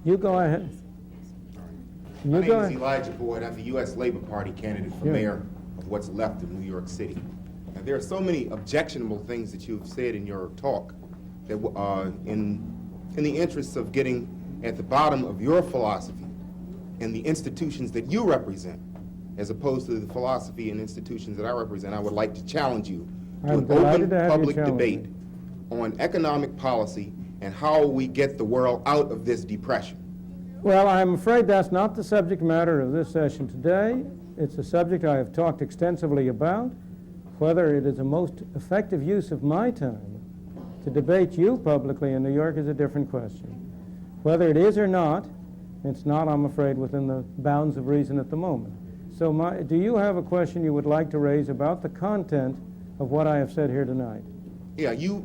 You go ahead. My You name go is ahead. Elijah Boyd. I'm the U.S. Labor Party candidate for Yeah. mayor of what's left of New York City. And there are so many objectionable things that you've said in your talk that in the interests of getting at the bottom of your philosophy and the institutions that you represent, as opposed to the philosophy and institutions that I represent, I would like to challenge you to I'm an delighted open to have you public challenge debate me. on economic policy and how we get the world out of this depression. Well, I'm afraid that's not the subject matter of this session today. It's a subject I have talked extensively about. Whether it is a most effective use of my time to debate you publicly in New York is a different question. Whether it is or not, it's not, I'm afraid, within the bounds of reason at the moment. So do you have a question you would like to raise about the content of what I have said here tonight? Yeah, you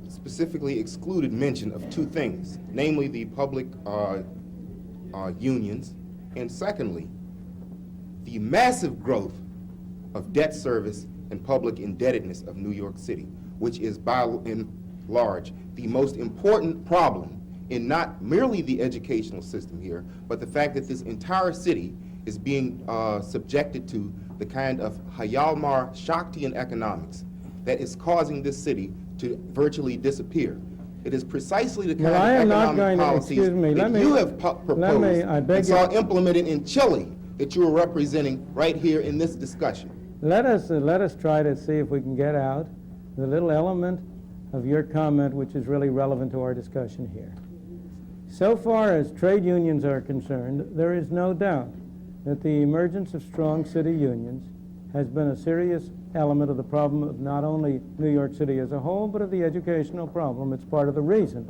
specifically excluded mention of two things, namely the public unions, and secondly, the massive growth of debt service and public indebtedness of New York City, which is by and large the most important problem in not merely the educational system here, but the fact that this entire city is being subjected to the kind of Hayalmar Shaktian economics that is causing this city to virtually disappear. It is precisely the kind Well, I am of not economic going to, policies excuse me, that you have proposed I beg and saw you- implemented in Chile that you are representing right here in this discussion. Let us try to see if we can get out the little element of your comment which is really relevant to our discussion here. So far as trade unions are concerned, there is no doubt that the emergence of strong city unions has been a serious element of the problem of not only New York City as a whole, but of the educational problem. It's part of the reason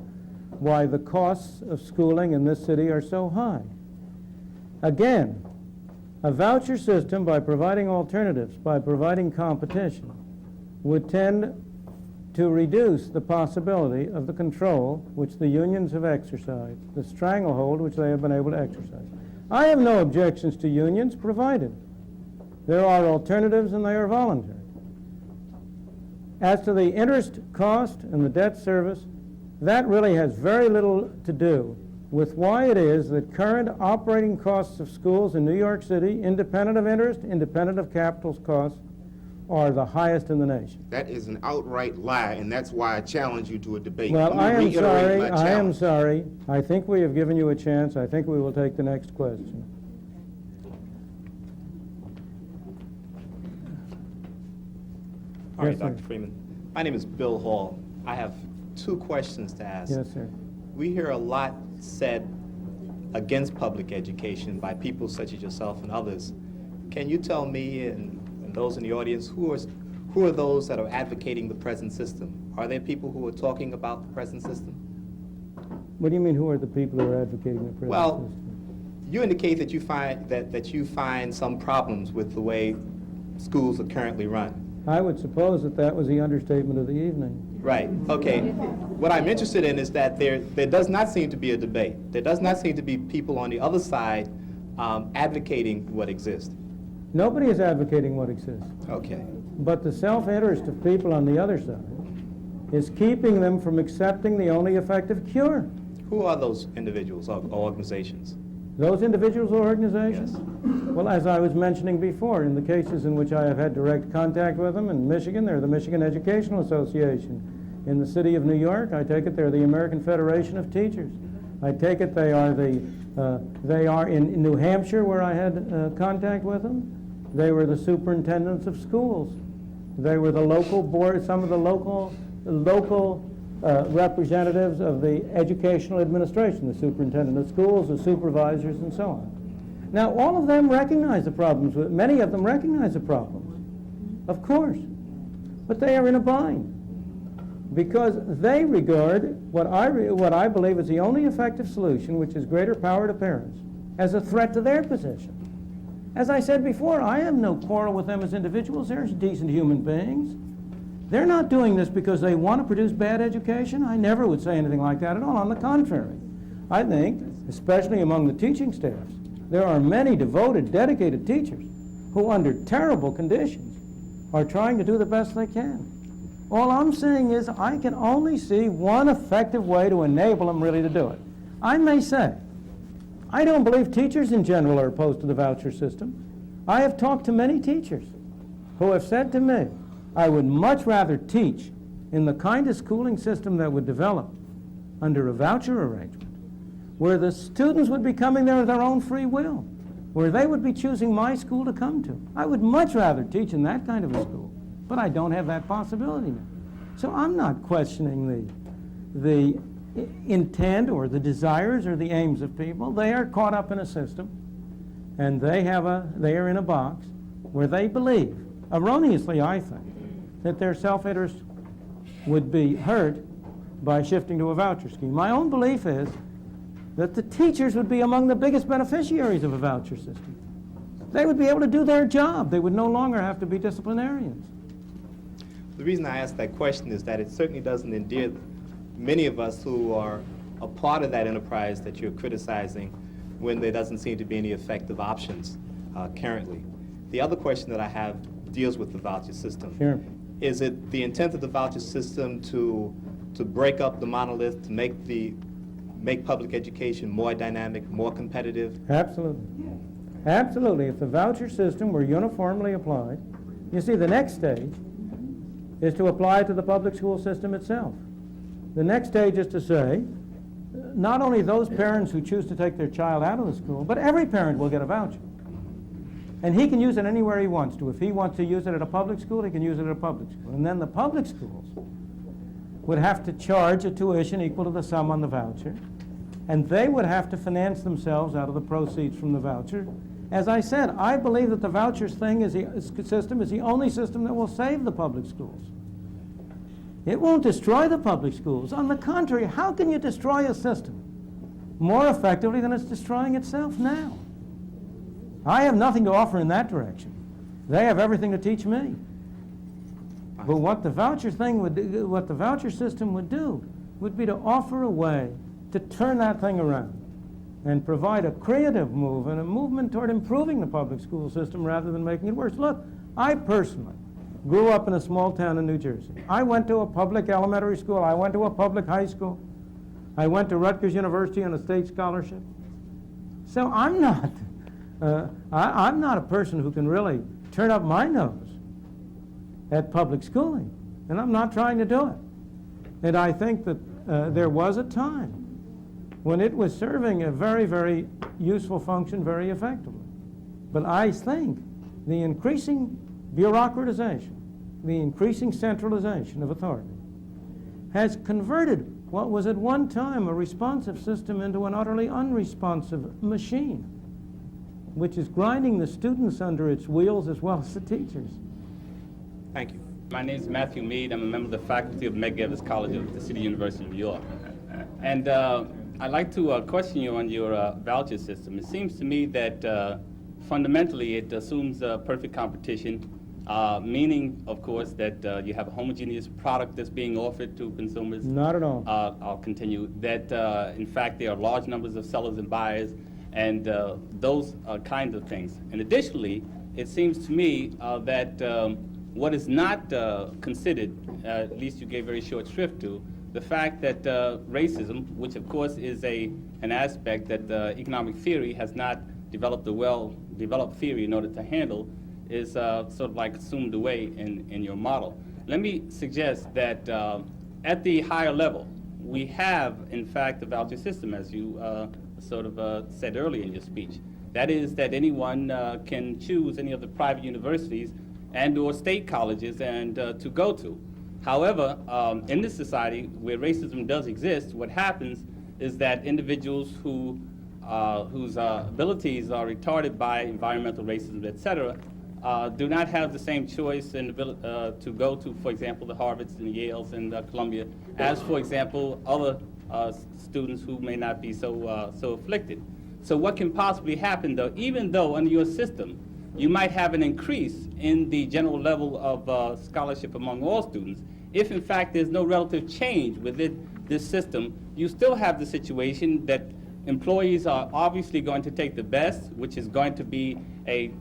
why the costs of schooling in this city are so high. Again, a voucher system, by providing alternatives, by providing competition, would tend to reduce the possibility of the control which the unions have exercised, the stranglehold which they have been able to exercise. I have no objections to unions, provided there are alternatives and they are voluntary. As to the interest cost and the debt service, that really has very little to do with why it is that current operating costs of schools in New York City, independent of interest, independent of capital costs, are the highest in the nation. That is an outright lie, and that's why I challenge you to a debate. Well, Let me I am reiterate sorry, my I am challenge. sorry. I think we have given you a chance. I think we will take the next question. All right, Yes, sir. Dr. Freeman. My name is Bill Hall. I have two questions to ask. Yes, sir. We hear a lot said against public education by people such as yourself and others. Can you tell me and those in the audience who are those that are advocating the present system? Are there people who are talking about the present system? What do you mean, who are the people who are advocating the present Well, system? you indicate that you find some problems with the way schools are currently run. I would suppose that that was the understatement of the evening. Right, okay. What I'm interested in is that there does not seem to be a debate. There does not seem to be people on the other side advocating what exists. Nobody is advocating what exists. Okay. But the self-interest of people on the other side is keeping them from accepting the only effective cure. Who are those individuals or organizations? Those individuals or organizations? Well, as I was mentioning before, in the cases in which I have had direct contact with them, in Michigan, they're the Michigan Educational Association. In the city of New York, I take it they're the American Federation of Teachers. I take it they are in New Hampshire, where I had contact with them. They were the superintendents of schools. They were the local board, some of the local representatives of the educational administration, the superintendent of schools, the supervisors, and so on. Now, all of them recognize the problems. Many of them recognize the problems, of course, but they are in a bind because they regard what I believe is the only effective solution, which is greater power to parents, as a threat to their position. As I said before, I have no quarrel with them as individuals. They're decent human beings. They're not doing this because they want to produce bad education. I never would say anything like that at all. On the contrary, I think, especially among the teaching staffs, there are many devoted, dedicated teachers who, under terrible conditions, are trying to do the best they can. All I'm saying is I can only see one effective way to enable them really to do it. I may say I don't believe teachers in general are opposed to the voucher system. I have talked to many teachers who have said to me, I would much rather teach in the kind of schooling system that would develop under a voucher arrangement, where the students would be coming there of their own free will, where they would be choosing my school to come to. I would much rather teach in that kind of a school, but I don't have that possibility now. So I'm not questioning the intent or the desires or the aims of people. They are caught up in a system, and they are in a box where they believe, erroneously I think, that their self-interest would be hurt by shifting to a voucher scheme. My own belief is that the teachers would be among the biggest beneficiaries of a voucher system. They would be able to do their job. They would no longer have to be disciplinarians. The reason I ask that question is that it certainly doesn't endear many of us who are a part of that enterprise that you're criticizing when there doesn't seem to be any effective options currently. The other question that I have deals with the voucher system. Sure. Is it the intent of the voucher system to break up the monolith, to make public education more dynamic, more competitive? Absolutely. Absolutely. If the voucher system were uniformly applied, you see, the next stage is to apply it to the public school system itself. The next stage is to say, not only those parents who choose to take their child out of the school, but every parent will get a voucher. And he can use it anywhere he wants to. If he wants to use it at a public school, he can use it at a public school. And then the public schools would have to charge a tuition equal to the sum on the voucher, and they would have to finance themselves out of the proceeds from the voucher. As I said, I believe that the vouchers system is the only system that will save the public schools. It won't destroy the public schools. On the contrary, how can you destroy a system more effectively than it's destroying itself now? I have nothing to offer in that direction. They have everything to teach me. But what the voucher system would do would be to offer a way to turn that thing around and provide a creative move and a movement toward improving the public school system rather than making it worse. Look, I personally grew up in a small town in New Jersey. I went to a public elementary school. I went to a public high school. I went to Rutgers University on a state scholarship. So I'm not a person who can really turn up my nose at public schooling, and I'm not trying to do it. And I think that there was a time when it was serving a very, very useful function very effectively. But I think the increasing bureaucratization, the increasing centralization of authority has converted what was at one time a responsive system into an utterly unresponsive machine, which is grinding the students under its wheels as well as the teachers. Thank you. My name is Matthew Mead. I'm a member of the faculty of Medgar College of the City University of New York. And I'd like to question you on your voucher system. It seems to me that fundamentally it assumes perfect competition, meaning, of course, that you have a homogeneous product that's being offered to consumers. Not at all. I'll continue. That, in fact, there are large numbers of sellers and buyers, and those kinds of things. And additionally, it seems to me that what is not considered, at least you gave very short shrift to, the fact that racism, which of course is an aspect that economic theory has not developed a well-developed theory in order to handle, is sort of like assumed away in your model. Let me suggest that at the higher level, we have, in fact, the voucher system, as you sort of said earlier in your speech. That is that anyone can choose any of the private universities and or state colleges and to go to. However, in this society where racism does exist, what happens is that individuals whose abilities are retarded by environmental racism, etc., do not have the same choice and to go to, for example, the Harvards and Yales and Columbia, as, for example, other students who may not be so afflicted. So what can possibly happen, though, even though under your system, you might have an increase in the general level of scholarship among all students, if in fact there's no relative change within this system, you still have the situation that employees are obviously going to take the best, which is going to be a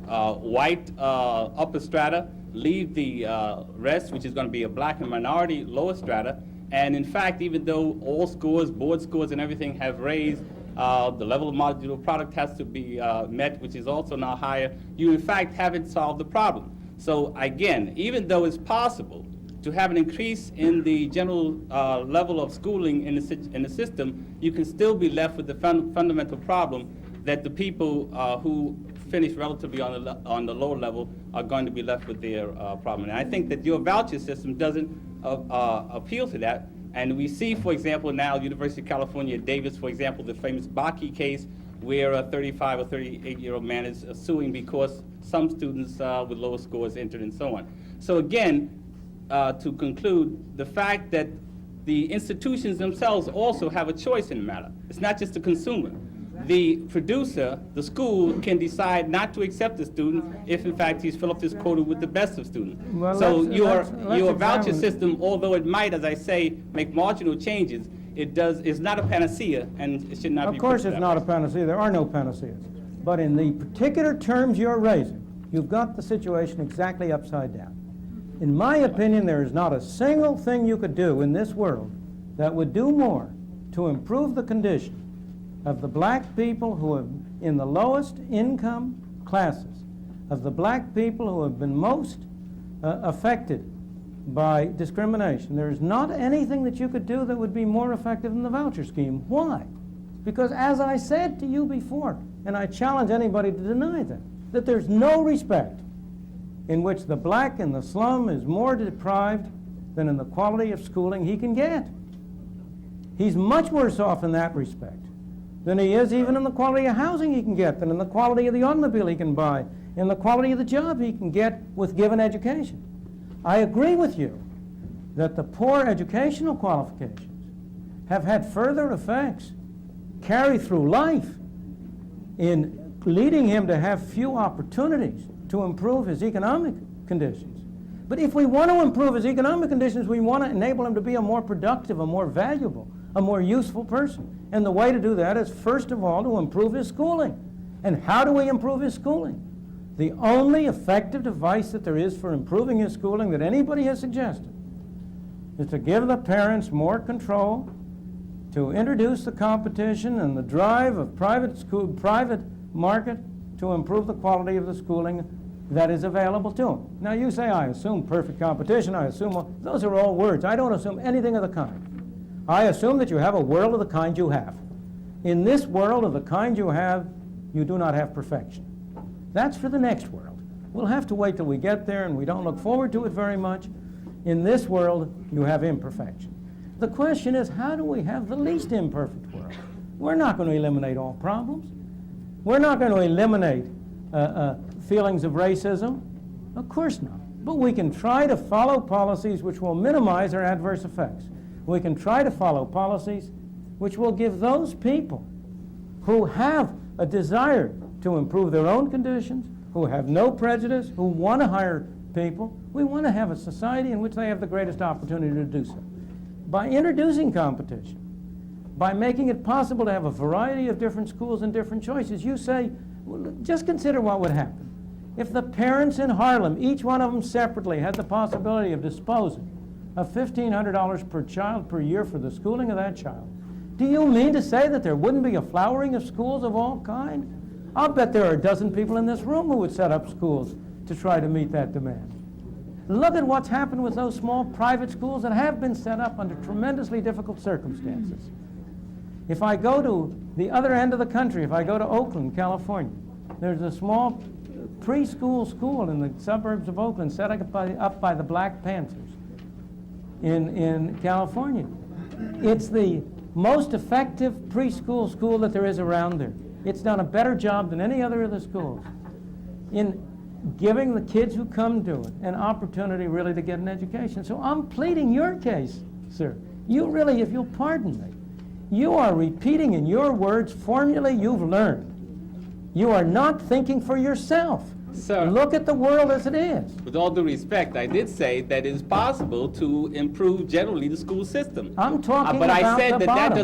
white upper strata, leave the rest, which is going to be a black and minority lower strata. And in fact, even though all scores, board scores and everything have raised The level of marginal product has to be met, which is also now higher. You, in fact, haven't solved the problem. So, again, even though it's possible to have an increase in the general level of schooling in the system, you can still be left with the fundamental problem that the people who finish relatively on the lower level are going to be left with their problem. And I think that your voucher system doesn't appeal to that. And we see, for example, now University of California, Davis, for example, the famous Bakke case, where a 35 or 38-year-old man is suing because some students with lower scores entered and so on. So again, to conclude, the fact that the institutions themselves also have a choice in the matter. It's not just the consumer. The producer, the school, can decide not to accept the student if, in fact, he's filled up his quota with the best of students. Well, so let's your voucher examine. system, although it might, as I say, make marginal changes, is not a panacea, and it should not be. Of course put it's that not way. a panacea. There are no panaceas. But in the particular terms you're raising, you've got the situation exactly upside down. In my opinion, there is not a single thing you could do in this world that would do more to improve the condition of the black people who have in the lowest income classes, of the black people who have been most affected by discrimination. There is not anything that you could do that would be more effective than the voucher scheme. Why? Because as I said to you before, and I challenge anybody to deny that there's no respect in which the black in the slum is more deprived than in the quality of schooling he can get. He's much worse off in that respect than he is even in the quality of housing he can get, than in the quality of the automobile he can buy, in the quality of the job he can get with given education. I agree with you that the poor educational qualifications have had further effects carry through life in leading him to have few opportunities to improve his economic conditions. But if we want to improve his economic conditions, we want to enable him to be a more productive, a more valuable, a more useful person. And the way to do that is, first of all, to improve his schooling. And how do we improve his schooling? The only effective device that there is for improving his schooling that anybody has suggested is to give the parents more control, to introduce the competition and the drive of private market to improve the quality of the schooling that is available to them. Now you say, I assume perfect competition, I assume, those are all words. I don't assume anything of the kind. I assume that you have a world of the kind you have. In this world of the kind you have, you do not have perfection. That's for the next world. We'll have to wait till we get there, and we don't look forward to it very much. In this world, you have imperfection. The question is, how do we have the least imperfect world? We're not going to eliminate all problems. We're not going to eliminate feelings of racism. Of course not. But we can try to follow policies which will minimize their adverse effects. We can try to follow policies which will give those people who have a desire to improve their own conditions, who have no prejudice, who want to hire people. We want to have a society in which they have the greatest opportunity to do so. By introducing competition, by making it possible to have a variety of different schools and different choices, you say, well, just consider what would happen. If the parents in Harlem, each one of them separately, had the possibility of disposing of $1,500 per child per year for the schooling of that child, do you mean to say that there wouldn't be a flowering of schools of all kinds? I'll bet there are a dozen people in this room who would set up schools to try to meet that demand. Look at what's happened with those small private schools that have been set up under tremendously difficult circumstances. If I go to the other end of the country, if I go to Oakland, California, there's a small preschool school in the suburbs of Oakland set up by the Black Panthers in California. It's the most effective preschool school that there is around there. It's done a better job than any other of the schools in giving the kids who come to it an opportunity really to get an education. So I'm pleading your case, sir. You really, if you'll pardon me, you are repeating in your words formulae you've learned. You are not thinking for yourself. Sir, look at the world as it is. With all due respect, I did say that it is possible to improve generally the school system. I'm talking but about I said the that bottom. does